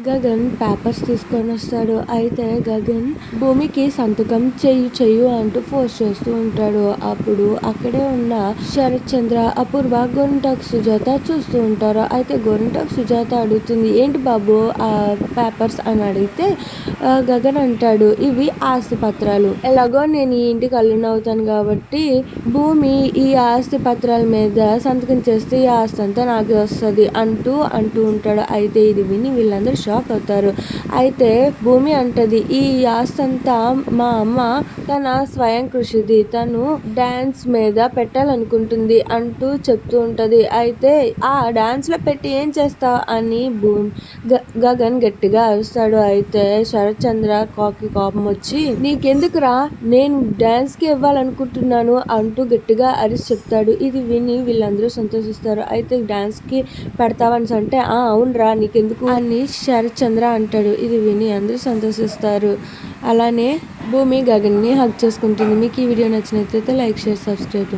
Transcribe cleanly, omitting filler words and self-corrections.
Gagan papers తీసుకొని వస్తాడు. అయితే గగన్ భూమికి సంతకం చెయ్యు అంటూ ఫోర్స్ చేస్తూ ఉంటాడు. అప్పుడు అక్కడే ఉన్న శరత్ చంద్ర, అపూర్వ, గోరింటాకు సుజాత చూస్తూ ఉంటారు. అయితే గోరింటాకు సుజాత అడుగుతుంది, ఏంటి బాబు ఆ పేపర్స్ అని అడిగితే గగన్ అంటాడు, ఇవి ఆస్తి పత్రాలు. ఎలాగో నేను ఈ ఇంటికి అల్లుని అవుతాను కాబట్టి భూమి ఈ ఆస్తి పత్రాల మీద సంతకం చేస్తే ఈ ఆస్తి అంతా నాకే వస్తుంది అంటూ ఉంటాడు. అయితే ఇది విని వీళ్ళందరూ షాక్ అవుతారు. అయితే భూమి అంటది, ఈ ఆస్తి అంతా మా అమ్మ తన స్వయం కృషిది, తను డాన్స్ మీద పెట్టాలనుకుంటుంది అంటూ చెప్తూ ఉంటది. అయితే ఆ డాన్స్ లో పెట్టి ఏం చేస్తావు అని గగన్ గట్టిగా అరుస్తాడు. అయితే శరత్ చంద్ర కోపం వచ్చి, నీకెందుకురా, నేను డాన్స్ కి ఇవ్వాలనుకుంటున్నాను అంటూ గట్టిగా అరిచి చెప్తాడు. ఇది విని వీళ్ళందరూ సంతోషిస్తారు. అయితే డాన్స్ కి పెడతావని అంటే అవునరా నీకెందుకు అని శరత్ చంద్ర అంటాడు. ఇది విని అందరూ సంతోషిస్తారు. అలానే భూమి గగన్ ని హగ్ చేసుకుంటుంది. మీకు ఈ వీడియో నచ్చినట్లయితే లైక్, షేర్, సబ్స్క్రైబ్.